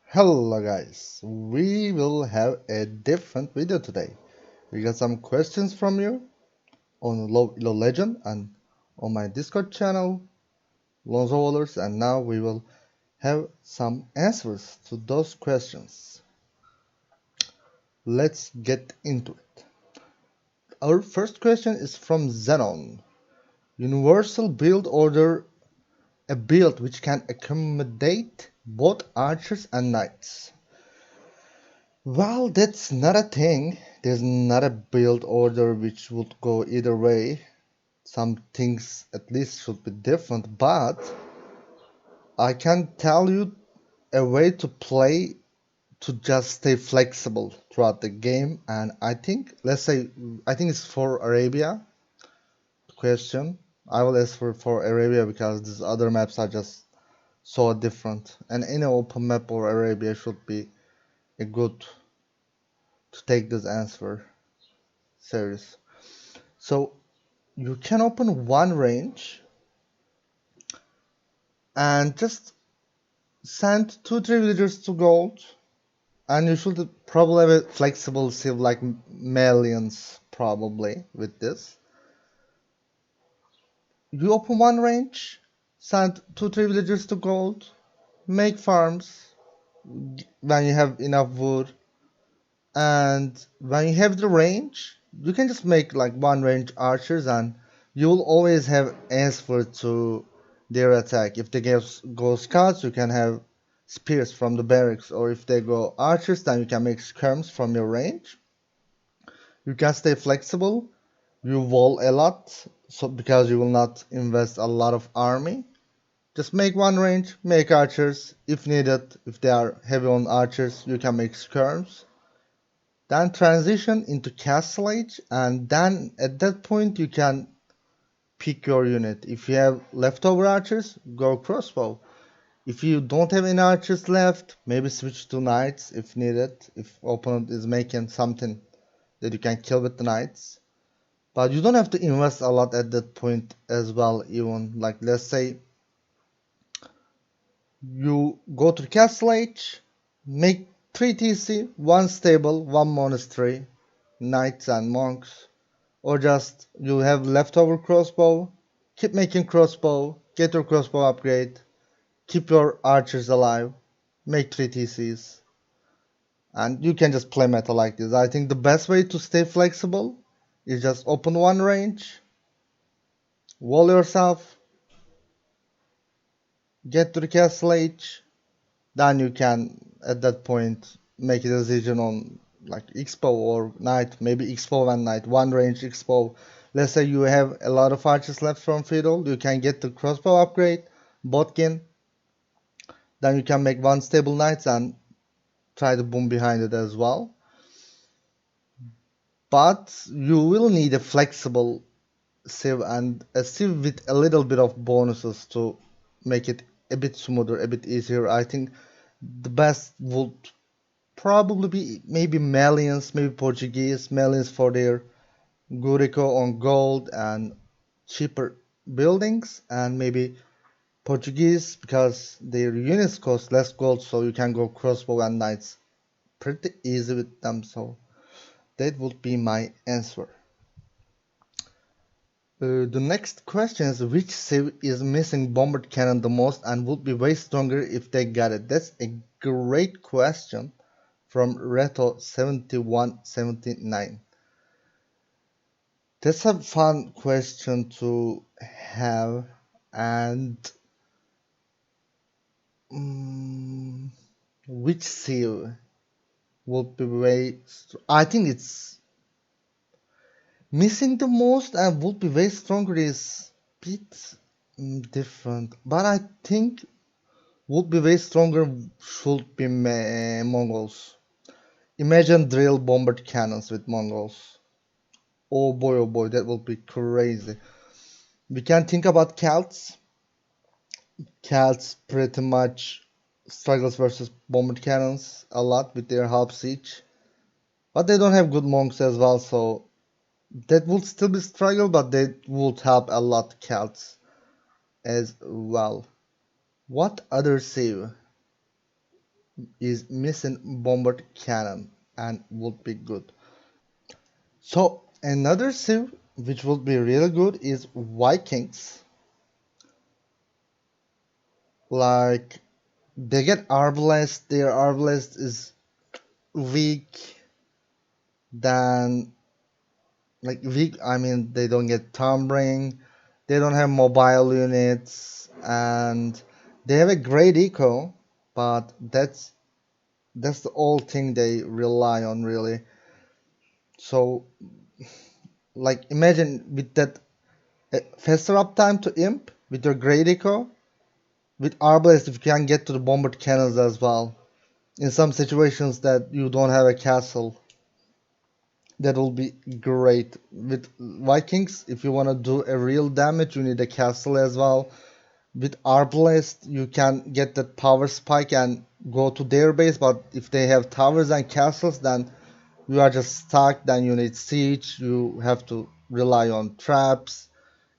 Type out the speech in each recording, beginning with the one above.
Hello guys, we will have a different video today. We got some questions from you on LowEloLegion and on my Discord channel, LonzoWallers, and now we will have some answers to those questions. Let's get into it. Our first question is from Xenon. Universal build order, a build which can accommodate both archers and knights. Well, that's not a thing. There's not a build order which would go either way. Some things at least should be different, but I can tell you a way to play to just stay flexible throughout the game. And I think, let's say, I think it's for Arabia question. I will ask for Arabia because these other maps are just so different. And any open map or Arabia should be a good to take this answer serious. So you can open one range and just send 2-3 villagers to gold, and you should probably have a flexible sieve like millions probably with this. You open one range, send 2-3 villagers to gold, make farms when you have enough wood, and when you have the range, you can just make like one range archers, and you will always have answer to their attack. If they go scouts, you can have spears from the barracks, or if they go archers, then you can make skirms from your range. You can stay flexible. You wall a lot, so because you will not invest a lot of army. Just make one range, make archers. If needed, if they are heavy on archers, you can make skirms. Then transition into castle age, and then at that point you can pick your unit. If you have leftover archers, go crossbow. If you don't have any archers left, maybe switch to knights if needed, if opponent is making something that you can kill with the knights. But you don't have to invest a lot at that point as well. Even like, let's say you go to the castle age, make 3 TC, 1 stable, 1 monastery, knights and monks, or just you have leftover crossbow, keep making crossbow, get your crossbow upgrade, keep your archers alive, make 3 TCs, and you can just play meta like this. I think the best way to stay flexible is just open one range, wall yourself, get to the castle age, then you can at that point make a decision on like expo or knight, maybe expo and knight, one range expo. Let's say you have a lot of archers left from fiddle, you can get the crossbow upgrade, botkin, then you can make one stable knights and try to boom behind it as well. But you will need a flexible sieve and a sieve with a little bit of bonuses to make it a bit smoother, a bit easier. I think the best would probably be maybe Malians, maybe Portuguese, Malians for their Gurico on gold and cheaper buildings, and maybe Portuguese because their units cost less gold, so you can go crossbow and knights pretty easy with them. So that would be my answer. The next question is which civ is missing bombard cannon the most and would be way stronger if they got it? That's a great question from Reto7179. That's a fun question to have, and which civ would be way? I think it's missing the most and would be way stronger is bit different, but I think would be way stronger should be Mongols. Imagine drill bombard cannons with Mongols. Oh boy, that would be crazy. We can think about Celts. Celts pretty much struggles versus bombard cannons a lot with their half siege, but they don't have good monks as well, so that would still be struggle, but they would help a lot Celts as well. What other save? is missing bombard cannon and would be good. So another civ which would be really good is Vikings. Like they get arbalest, their arbalest is weak than like weak. I mean they don't get tumbling, they don't have mobile units, and they have a great eco, but that's the old thing they rely on really. So like imagine with that faster uptime to imp with your great eco with arbalest if you can get to the bombard cannons as well in some situations that you don't have a castle, that will be great. With Vikings if you want to do a real damage you need a castle as well. With arbalest you can get that power spike and go to their base, but if they have towers and castles then you are just stuck, then you need siege, you have to rely on traps.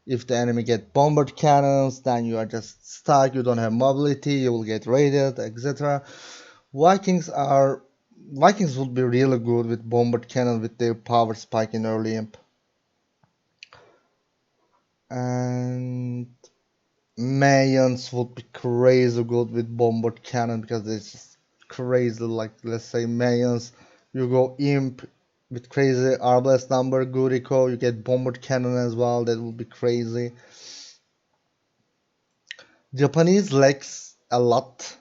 If the enemy get bombard cannons, then you are just stuck, you don't have mobility, you will get raided, etc. Vikings are Vikings would be really good with bombard cannon with their power spike in early imp. And Mayans would be crazy good with bombard cannon because it's just crazy. Like let's say Mayans, you go imp with crazy arbalest number, good eco, you get bombard cannon as well. That would be crazy. Japanese lacks a lot.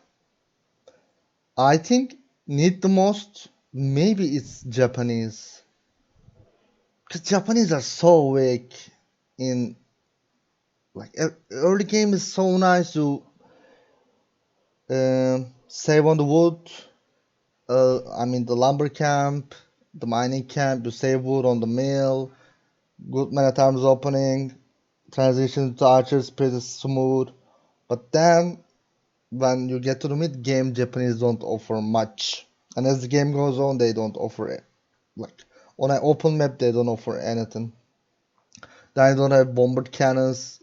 I think need the most. Maybe it's Japanese because Japanese are so weak in like early game is so nice to save on the wood. I mean the lumber camp, the mining camp. You save wood on the mill. Good man at arms opening. Transition to archers pretty smooth. But then when you get to the mid game, Japanese don't offer much. And as the game goes on, they don't offer it. Like on an open map, they don't offer anything. They don't have bombard cannons.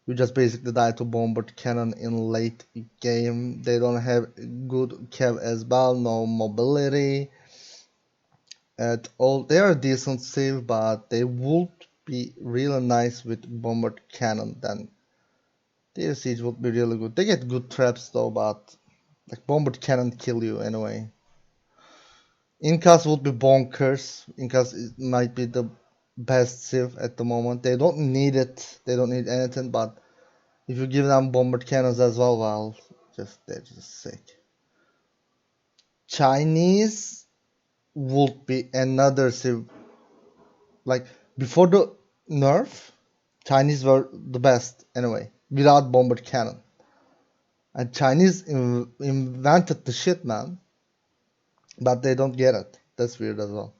You just basically die to bombard cannon in late game. They don't have good cav as well, no mobility at all. They are decent save, but they would be really nice with bombard cannon. Then their siege would be really good. They get good traps though, but like bombard cannon kill you anyway. Incas would be bonkers. Incas might be the best civ at the moment. They don't need it. They don't need anything, but if you give them bombard cannons as well, well, they're just sick. Chinese would be another civ. Like before the nerf, Chinese were the best anyway, without bombard cannon. And Chinese invented the shit, man. But they don't get it. That's weird as well.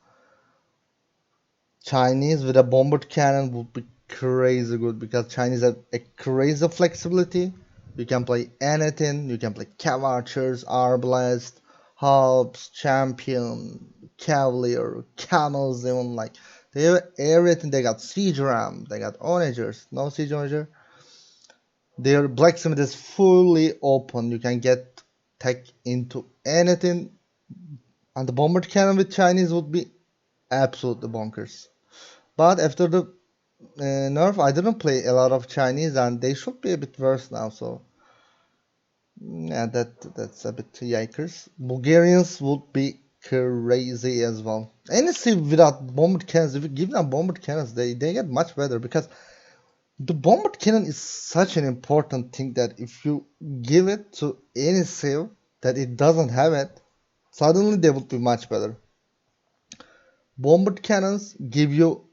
Chinese with a bombard cannon would be crazy good because Chinese have a crazy flexibility. You can play anything. You can play cav archers, arbalest, hubs, champion, cavalier, camels. Even like they have everything. They got siege ram. They got onagers. No siege onager. Their blacksmith is fully open. You can get tech into anything. And the bombard cannon with Chinese would be absolutely bonkers. But after the nerf, I didn't play a lot of Chinese, and they should be a bit worse now. So yeah, that's a bit yikers. Bulgarians would be crazy as well. Honestly, without bombard cannons, if you give them bombard cannons, they get much better because the bombard cannon is such an important thing that if you give it to any civ that it doesn't have it, suddenly they would be much better. Bombard cannons give you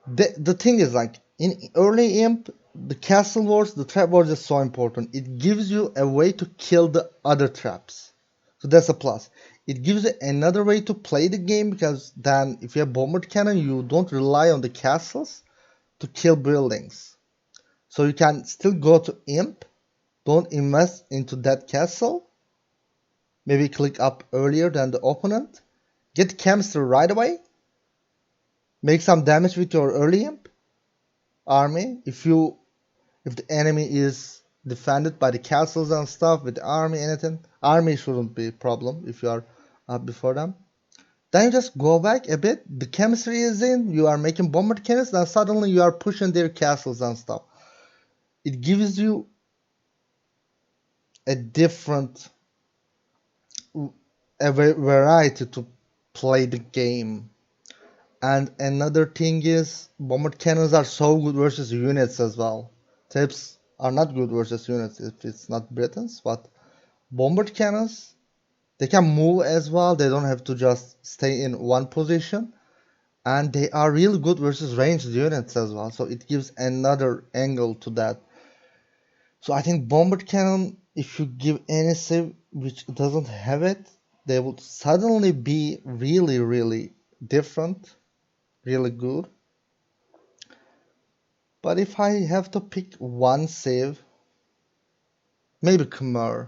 the thing is like in early imp the castle wars, the trap wars is so important. It gives you a way to kill the other traps, so that's a plus. It gives you another way to play the game because then if you have bombard cannon you don't rely on the castles to kill buildings, so you can still go to imp, don't invest into that castle, maybe click up earlier than the opponent, get chemistry right away, make some damage with your early imp army. If the enemy is defended by the castles and stuff with the army, anything. Army shouldn't be a problem if you are up before them. Then you just go back a bit. The chemistry is in. You are making bomber cannons. Then suddenly you are pushing their castles and stuff. It gives you a different variety to play the game. And another thing is, bomber cannons are so good versus units as well. Tips are not good versus units if it's not Britons, but bomber cannons, they can move as well. They don't have to just stay in one position. And they are really good versus ranged units as well. So it gives another angle to that. So I think bomber cannon, if you give any civ which doesn't have it, they would suddenly be really, really different, really good. But if I have to pick one civ, maybe Khmer.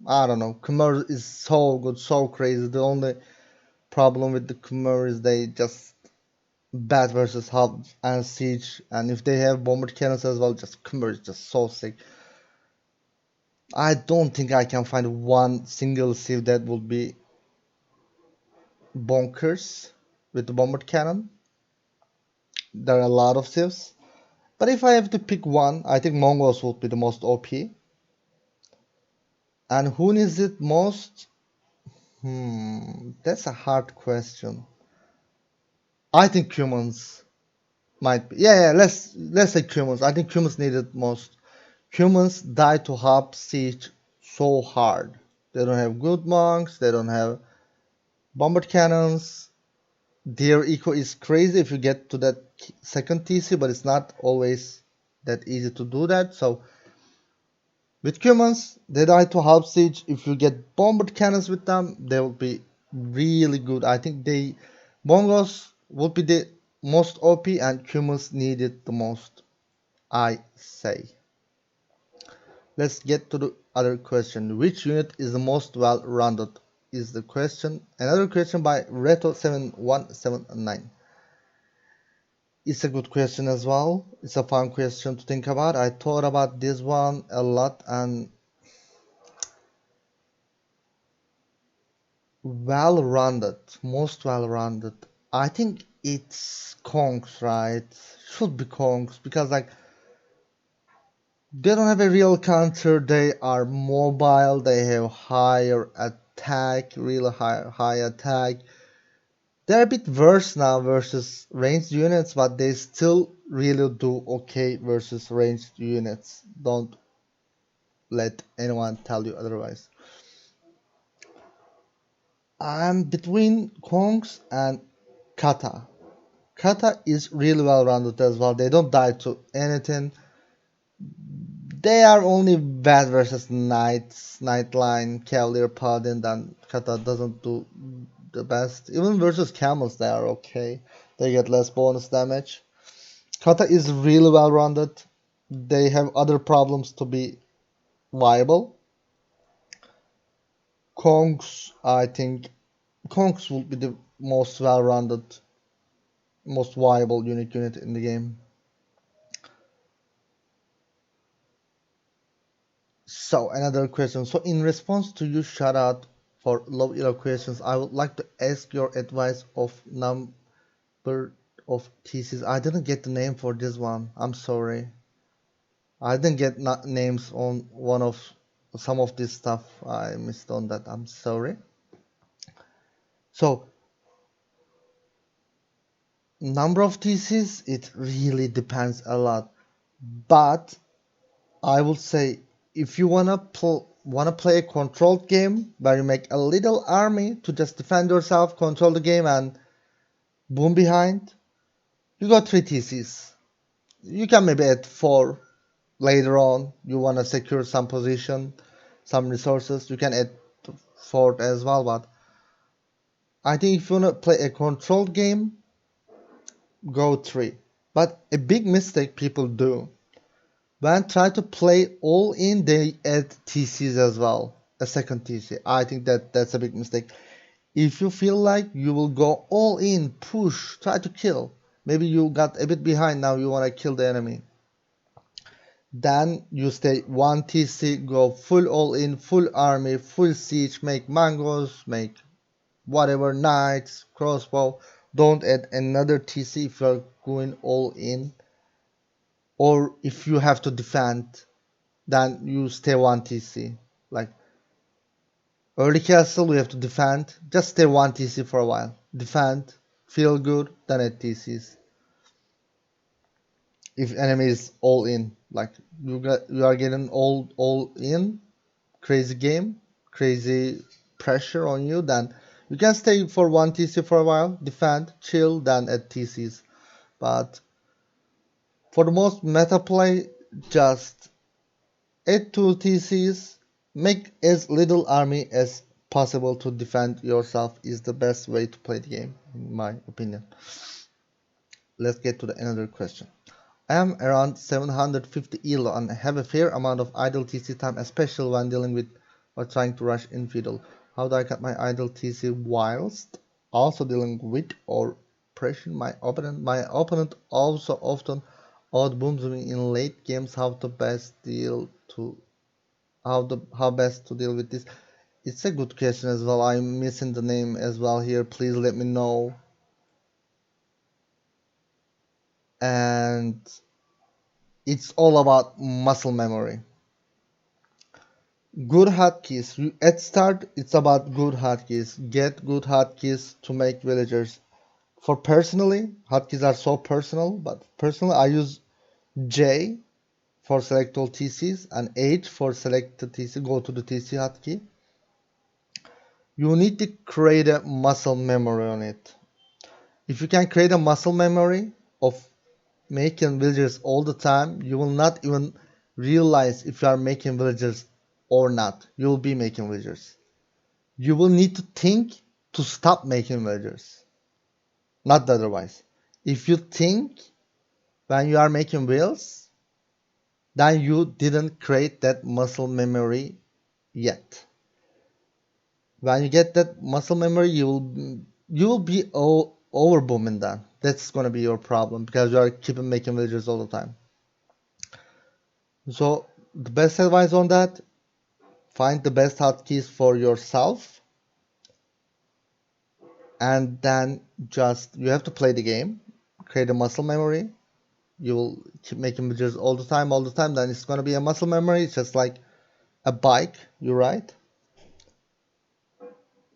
I don't know. Khmer is so good, so crazy. The only problem with the Khmer is they just bad versus hub and siege, and if they have bomber cannons as well, just Khmer is just so sick. I don't think I can find one single civ that would be bonkers with the bomber cannon. There are a lot of civs, but if I have to pick one, I think Mongols would be the most OP. And who needs it most? That's a hard question. I think humans might be. Yeah, let's say humans. I think humans need it most. Humans die to hub siege so hard. They don't have good monks. They don't have bomber cannons. Their eco is crazy if you get to that second TC, but it's not always that easy to do that. So with humans, they die to half siege. If you get bombard cannons with them, they will be really good. I think they Mongols would be the most OP and humans need it the most, I say. Let's get to the other question. Which unit is the most well-rounded? Is the question. Another question by Reto7179. It's a good question as well. It's a fun question to think about. I thought about this one a lot and well-rounded, most well-rounded. I think it's Kongs, right? Should be Kongs because like they don't have a real counter. They are mobile. They have higher attack, really high attack. They're a bit worse now versus ranged units, but they still really do okay versus ranged units. Don't let anyone tell you otherwise. I'm between Kongs and Kata. Kata is really well rounded as well. They don't die to anything. They are only bad versus Knights, Knightline, Cavalier, Paladin, and Kata doesn't do the best. Even versus Camels, they are okay. They get less bonus damage. Kata is really well rounded. They have other problems to be viable. Kongs, I think Kongs will be the most well rounded, most viable unique unit in the game. So another question. So in response to you shout out for low elo questions, I would like to ask your advice of number of thesis. I didn't get the name for this one. I'm sorry. I didn't get names on one of some of this stuff. I missed on that. I'm sorry. So number of theses, it really depends a lot. But I would say if you wanna play a controlled game where you make a little army to just defend yourself, control the game, and boom behind, you got 3 TCs. You can maybe add 4 later on. You wanna secure some position, some resources. You can add 4 as well. But I think if you wanna play a controlled game, go 3. But a big mistake people do when try to play all in, they add TCs as well, a second TC. I think that's a big mistake. If you feel like you will go all in, push, try to kill, maybe you got a bit behind now, you want to kill the enemy. Then you stay 1 TC, go full all in, full army, full siege, make mangoes, make whatever, knights, crossbow. Don't add another TC if you're going all in. Or if you have to defend, then you stay 1 TC. Like early castle, you have to defend. Just stay 1 TC for a while. Defend, feel good, then add TCs. If enemy is all in, like you are getting all in, crazy game, crazy pressure on you, then you can stay for 1 TC for a while, defend, chill, then add TCs. But for the most meta play, just add 2 TCs, make as little army as possible to defend yourself is the best way to play the game, in my opinion. Let's get to another question. I am around 750 elo and have a fair amount of idle TC time, especially when dealing with or trying to rush infidel. How do I cut my idle TC whilst also dealing with or pressuring my opponent? My opponent also often outbooms me in late games. How best to deal with this? It's a good question as well. I'm missing the name as well here. Please let me know. And it's all about muscle memory. Good hotkeys. At start, it's about good hotkeys. Get good hotkeys to make villagers. For personally, hotkeys are so personal, but personally, I use J for select all TCs and H for select the TC, go to the TC hotkey. You need to create a muscle memory on it. If you can create a muscle memory of making villagers all the time, you will not even realize if you are making villagers or not. You will be making villagers. You will need to think to stop making villagers, not otherwise. If you think when you are making wheels, then you didn't create that muscle memory yet. When you get that muscle memory, you will be overbooming that. That's gonna be your problem because you are keeping making villagers all the time. So the best advice on that, find the best hotkeys for yourself, and then just you have to play the game, create a muscle memory. You will keep making villagers all the time. Then it's gonna be a muscle memory. It's just like a bike you ride.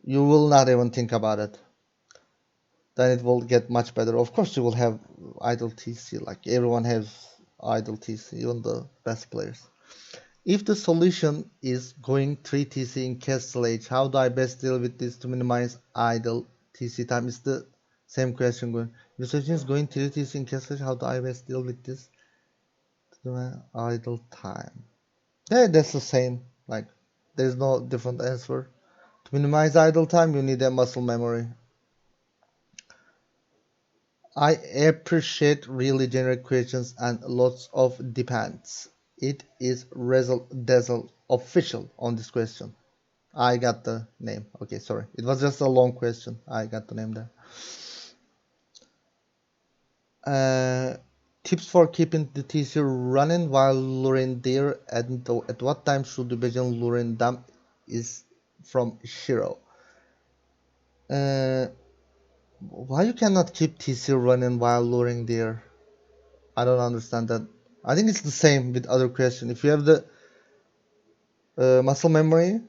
You will not even think about it. Then it will get much better. Of course, you will have idle TC. Like everyone has idle TC, even the best players. If the solution is going 3 TC in Castle Age, how do I best deal with this to minimize idle TC time? It's the same question going. If the solution is going 3 TC in Castle Age, how do I best deal with this to idle time? Yeah, that's the same. Like, there's no different answer. To minimize idle time, you need a muscle memory. I appreciate really generic questions and lots of depends. It is Razzle Dazzle official on this question. I got the name. Okay, sorry. It was just a long question. I got the name there. Tips for keeping the TC running while luring deer, and at what time should you begin luring them? Is from Shiro. Uh, why you cannot keep TC running while luring deer? I don't understand that. I think it's the same with other question. If you have the muscle memory,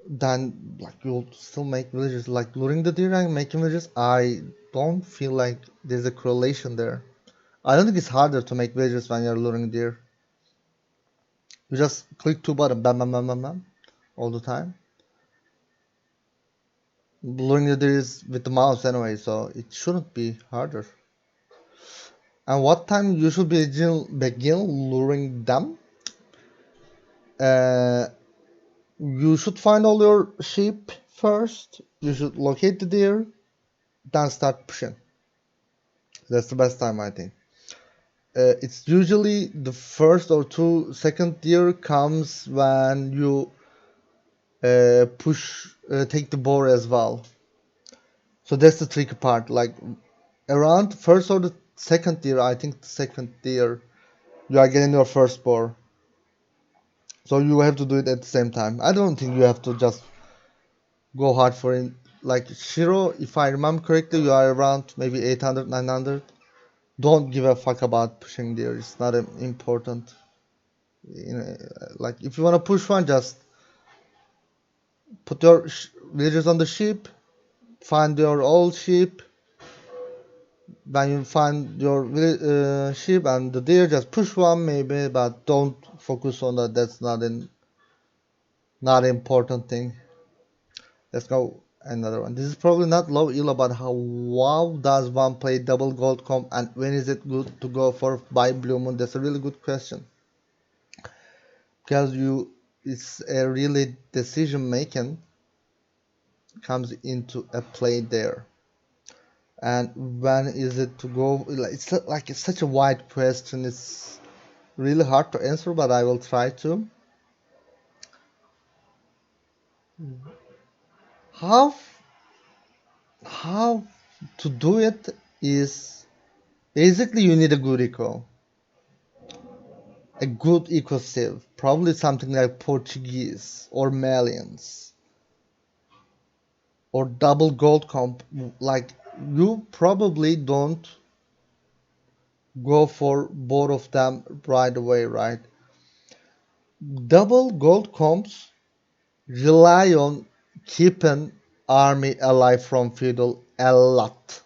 then like you'll still make villages. Like luring the deer and making villages, I don't feel like there's a correlation there. I don't think it's harder to make villages when you're luring deer. You just click two buttons, bam, bam, bam, bam, bam, all the time. Luring the deer is with the mouse anyway, so it shouldn't be harder. And what time you should begin luring them? Uh, you should find all your sheep first. You should locate the deer, then start pushing. That's the best time, I think. It's usually the first or second deer comes when you take the boar as well. So that's the tricky part. Like around first or the second tier, I think the second tier, you are getting your first boar. So you have to do it at the same time. I don't think you have to just go hard for it. Like Shiro, if I remember correctly, you are around maybe 800, 900. Don't give a fuck about pushing there. It's not important. Like if you want to push one, just put your villagers on the ship, find your old ship. When you find your ship and the deer, just push one maybe, but don't focus on that. That's not an important thing. Let's go another one. This is probably not low elo, but how does one play double gold comp and when is it good to go for buy blue moon? That's a really good question because it's a really decision making comes into a play there. And when is it to go? It's like it's such a wide question. It's really hard to answer, but I will try to. How how to do it is basically you need a good eco, a good eco save, probably something like Portuguese or Malians or double gold comp. Like you probably don't go for both of them right away, right? Double gold comps rely on keeping army alive from feudal a lot.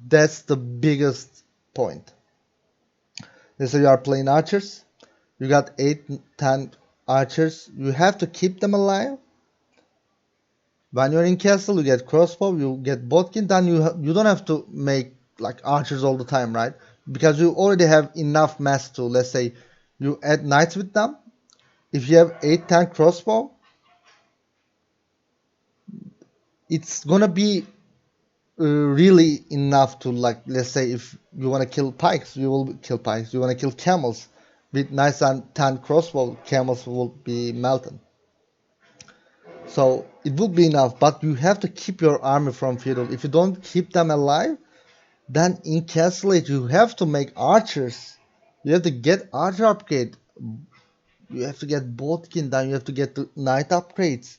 That's the biggest point. Let's say you are playing archers, you got 8, 10 archers, you have to keep them alive. When you're in castle, you get crossbow, you get botkin, then you don't have to make like archers all the time, right? Because you already have enough mass to, let's say, you add knights with them. If you have 8, 10 crossbow, it's gonna be really enough to, like, let's say if you want to kill pikes, you will kill pikes. You want to kill camels with nice and 10 crossbow, camels will be melted. So it will be enough, but you have to keep your army from feudal. If you don't keep them alive, then in Castle Age you have to make archers. You have to get archer upgrade. You have to get Botkin, then you have to get the knight upgrades.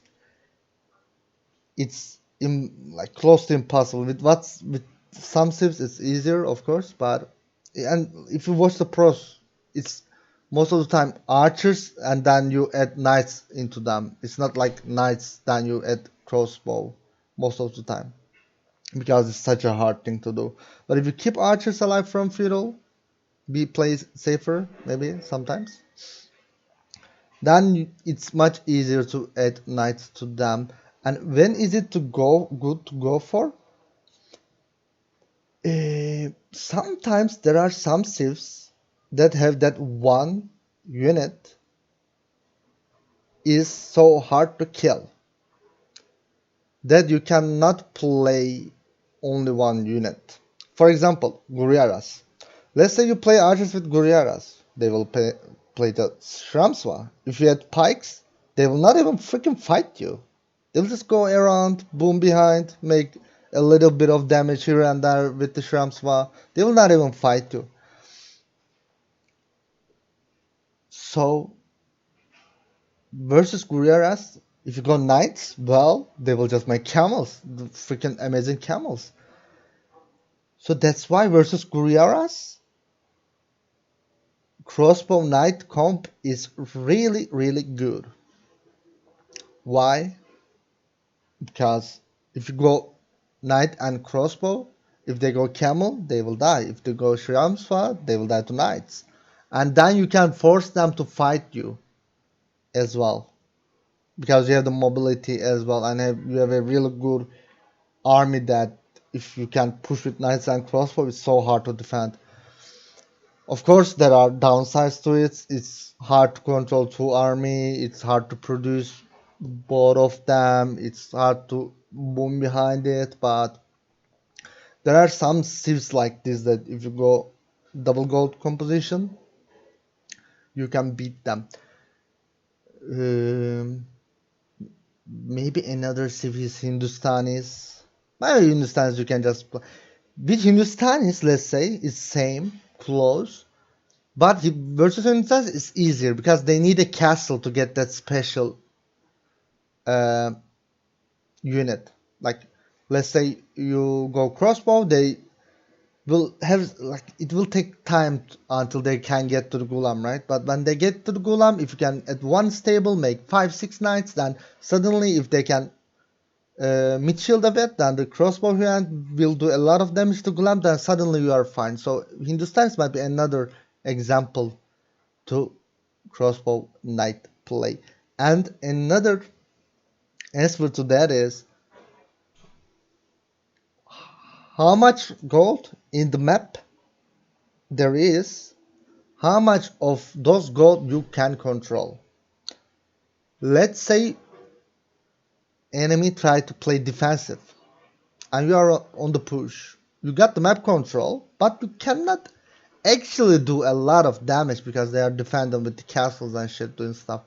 It's like close to impossible. With some civs it's easier, of course, but and if you watch the pros, it's most of the time archers and then you add knights into them. It's not like knights then you add crossbow most of the time because it's such a hard thing to do. But if you keep archers alive from feudal, be plays safer maybe sometimes. Then it's much easier to add knights to them. And when is it to go good to go for? Sometimes there are some civs that have that one unit is so hard to kill that you cannot play only one unit. For example, Guriaras. Let's say you play archers with Guriaras. They will play the Shramswa. If you had pikes, they will not even freaking fight you. They'll just go around, boom behind, make a little bit of damage here and there with the Shramswa. They will not even fight you. So, versus Guriaras, if you go knights, well, they will just make camels. The freaking amazing camels. So that's why versus Guriaras, crossbow knight comp is really, really good. Why? Because if you go knight and crossbow, if they go camel, they will die. If they go Shramswa, they will die to knights. And then you can force them to fight you as well. Because you have the mobility as well and you have a really good army that if you can push with knights and crossbow, it's so hard to defend. Of course, there are downsides to it. It's hard to control two army. It's hard to produce both of them. It's hard to boom behind it. But there are some civs like this that if you go double gold composition, you can beat them. Maybe another civ is Hindustanis. Maybe Hindustanis you can just play. With Hindustanis, let's say, it's same, close. But versus Hindustanis is easier because they need a castle to get that special uh, unit. Like, let's say you go crossbow, they will have like it will take time until they can get to the Gulam, right? But when they get to the Gulam, if you can at one stable make 5-6 knights, then suddenly if they can mid shield a bit, then the crossbow hand will do a lot of damage to Gulam, then suddenly you are fine. So Hindustanis might be another example to crossbow knight play. And another answer to that is how much gold in the map there is, how much of those gold you can control. Let's say enemy try to play defensive and you are on the push. You got the map control, but you cannot actually do a lot of damage because they are defending with the castles and shit doing stuff.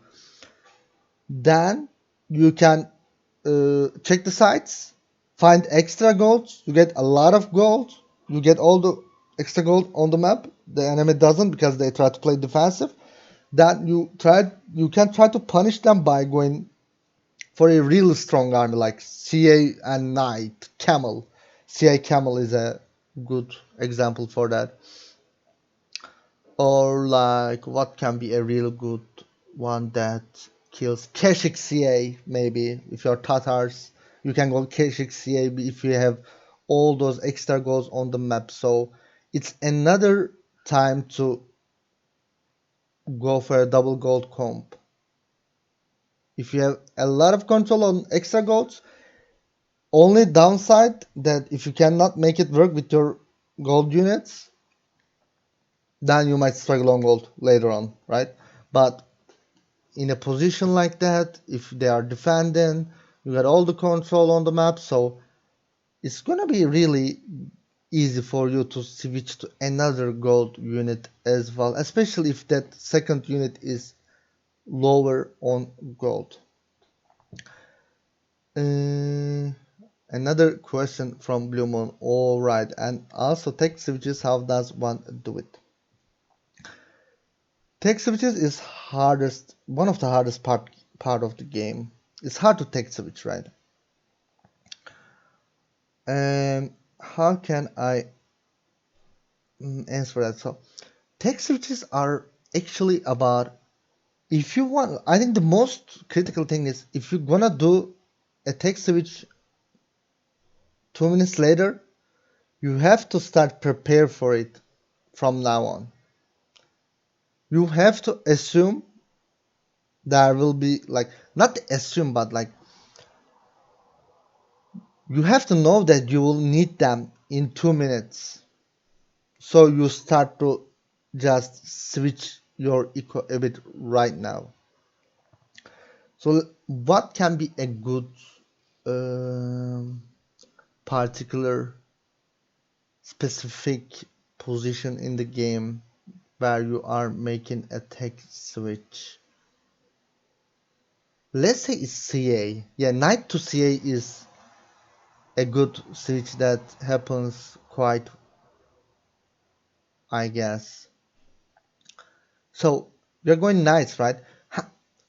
Then you can check the sites, find extra gold. You get a lot of gold. You get all the extra gold on the map. The enemy doesn't because they try to play defensive. Then you can try to punish them by going for a real strong army like CA and Knight, Camel. CA Camel is a good example for that. Or like what can be a real good one that kills Keshik CA maybe if you're Tatars you can go Keshik CA if you have all those extra goals on the map. So it's another time to go for a double gold comp. If you have a lot of control on extra golds, only downside that if you cannot make it work with your gold units, then you might struggle on gold later on, right? But in a position like that, if they are defending, you got all the control on the map, so it's gonna be really easy for you to switch to another gold unit as well, especially if that second unit is lower on gold. Uh, Another question from Blue Moon. All right, and also tech switches. How does one do it? Tech switches is one of the hardest part of the game. It's hard to tech switch, right? And how can I answer that? So, tech switches are actually about if you want. I think the most critical thing is if you're gonna do a tech switch 2 minutes later, you have to start prepare for it from now on. You have to assume there will be like not assume but like you have to know that you will need them in 2 minutes. So you start to just switch your eco a bit right now. So what can be a good um, particular specific position in the game where you are making a tech switch? Let's say it's CA. Yeah, knight to CA is a good switch that happens quite, I guess. So you're going knights, right?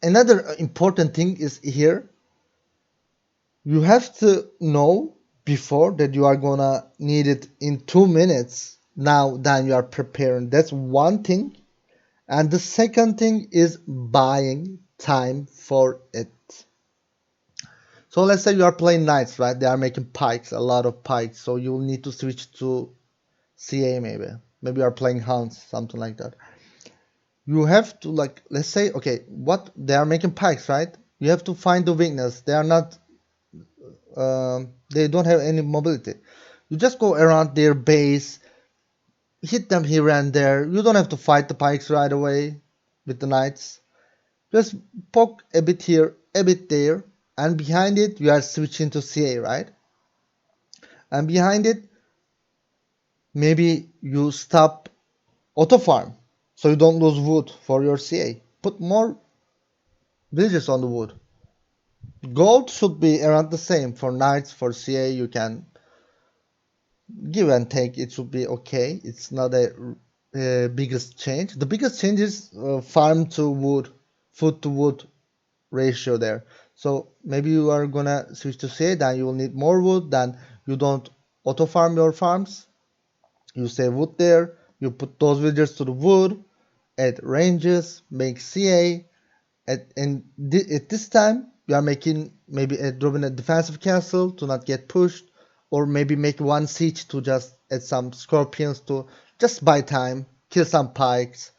Another important thing is here you have to know before that you are gonna need it in 2 minutes now than you are preparing. That's one thing. And the second thing is buying time for it. So let's say you are playing knights, right? They are making pikes, a lot of pikes. So you'll need to switch to CA maybe. Maybe you are playing hounds, something like that. You have to like, let's say, okay, what they are making pikes, right? You have to find the weakness. They are not, they don't have any mobility. You just go around their base, hit them here and there. You don't have to fight the pikes right away with the knights. Just poke a bit here, a bit there, and behind it you are switching to CA, right? And behind it, maybe you stop auto farm so you don't lose wood for your CA. Put more villages on the wood. Gold should be around the same for knights, for CA. You can give and take, it should be okay. It's not a biggest change. The biggest change is farm to wood, food to wood ratio there. So maybe you are gonna switch to say then you will need more wood, then you don't auto farm your farms. You save wood there, you put those villagers to the wood, add ranges, make CA, at this time we are making maybe dropping a defensive castle to not get pushed, or maybe make one siege to just add some scorpions to just buy time, kill some pikes.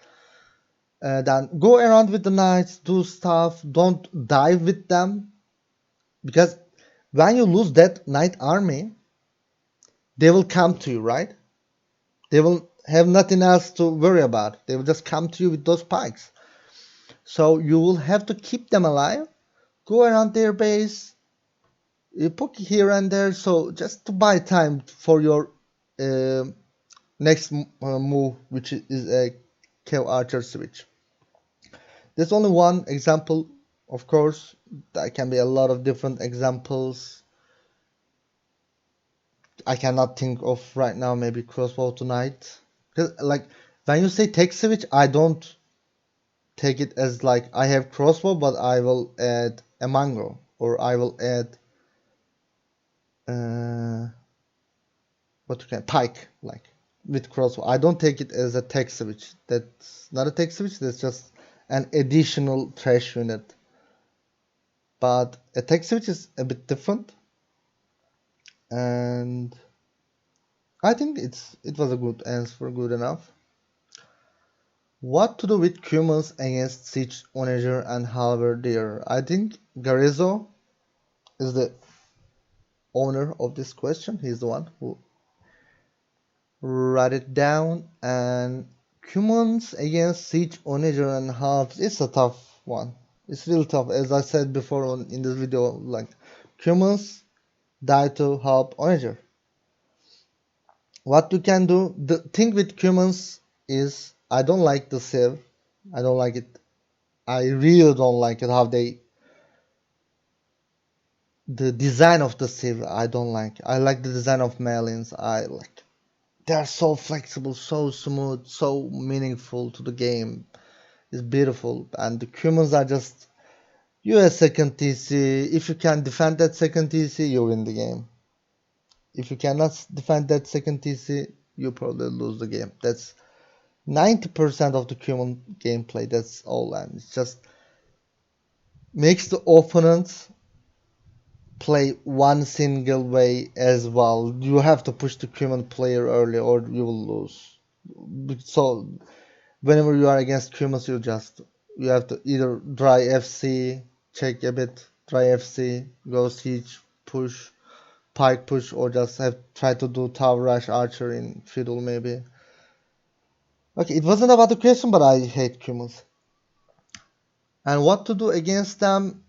Then go around with the knights, do stuff, don't dive with them, because when you lose that knight army, they will come to you, right? They will have nothing else to worry about. They will just come to you with those pikes. So you will have to keep them alive, go around their base, you poke here and there, so just to buy time for your uh, next move, which is a Kev Archer switch. There's only one example, of course. There can be a lot of different examples. I cannot think of right now. Maybe crossbow tonight. Because like when you say tech switch, I don't take it as like I have crossbow, but I will add a mango, or I will add uh, what you can pike like with crossbow. I don't take it as a tech switch. That's not a tech switch. That's just an additional trash unit. But a tech switch is a bit different, and I think it was a good answer, good enough. What to do with humans against Siege Onager and Halberdier? I think Garizo is the owner of this question. He's the one who write it down. And humans against Siege Onager and Halves, it's a tough one. It's really tough. As I said before in this video, like humans die to help Onager. What you can do, the thing with humans is I don't like the save. I don't like it. I really don't like it how the design of the save. I don't like. I like the design of Melons. I like they are so flexible, so smooth, so meaningful to the game. It's beautiful, and the humans are just you a second TC. If you can defend that second TC, you win the game. If you cannot defend that second TC, you probably lose the game. That's 90% of the human gameplay. That's all, and it just makes the opponent play one single way as well. You have to push the human player early, or you will lose. So whenever you are against humans, you have to either dry FC, check a bit, dry FC, go siege, push, pike push, or just have try to do tower rush archer in fiddle maybe. Okay, it wasn't about the question, but I hate humans. And what to do against them?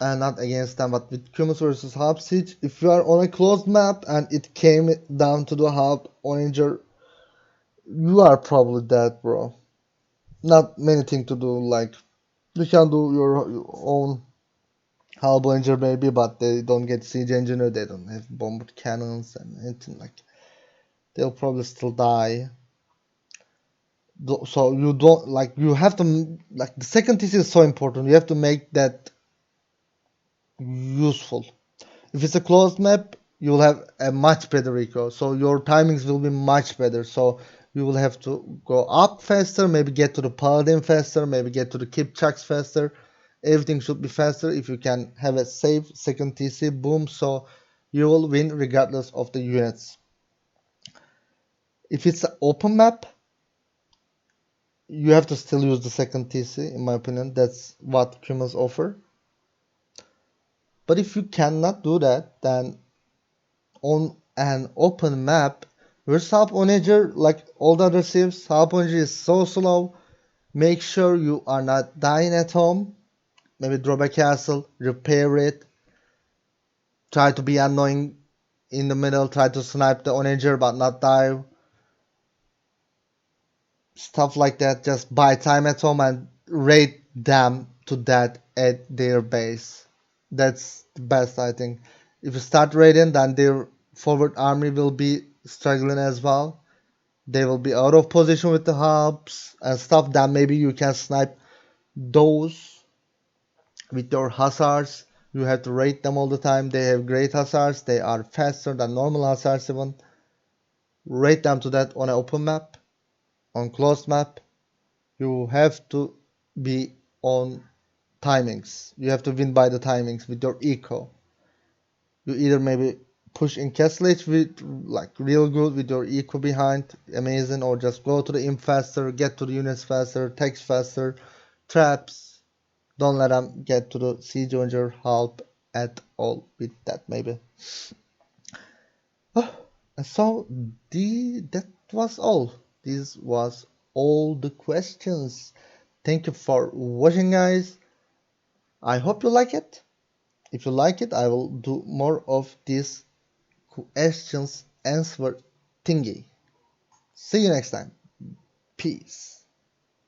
Not against them, but with humans versus hub siege. If you are on a closed map and it came down to the hub onager, you are probably dead, bro. Not many things to do. Like you can do your own hub onager maybe, but they don't get siege engineer. They don't have bombard cannons and anything like. They'll probably still die. So you don't like you have to like the second thesis is so important. You have to make that useful. If it's a closed map, you will have a much better eco. So your timings will be much better. So you will have to go up faster, maybe get to the paladin faster, maybe get to the kipchucks faster. Everything should be faster if you can have a safe second TC, boom. So you will win regardless of the units. If it's an open map, you have to still use the second TC, in my opinion. That's what humans offer. But if you cannot do that, then on an open map, where Sub Onager, like all the other civs, Sub Onager is so slow. Make sure you are not dying at home. Maybe drop a castle, repair it. Try to be annoying in the middle. Try to snipe the Onager but not die. Stuff like that. Just buy time at home and raid them to death at their base. That's the best, I think. If you start raiding, then their forward army will be struggling as well. They will be out of position with the hubs and stuff that maybe you can snipe those with your hussars. You have to rate them all the time. They have great hussars. They are faster than normal hussars even. Rate them to that on an open map. On closed map, you have to be on timings. You have to win by the timings with your eco. You either maybe push in castlage with like real good with your eco behind, amazing, or just go to the imp faster, get to the units faster, text faster, traps. Don't let them get to the siege ranger help at all with that maybe. So that was all. This was all the questions. Thank you for watching, guys. I hope you like it. If you like it, I will do more of this questions answer thingy. See you next time. Peace.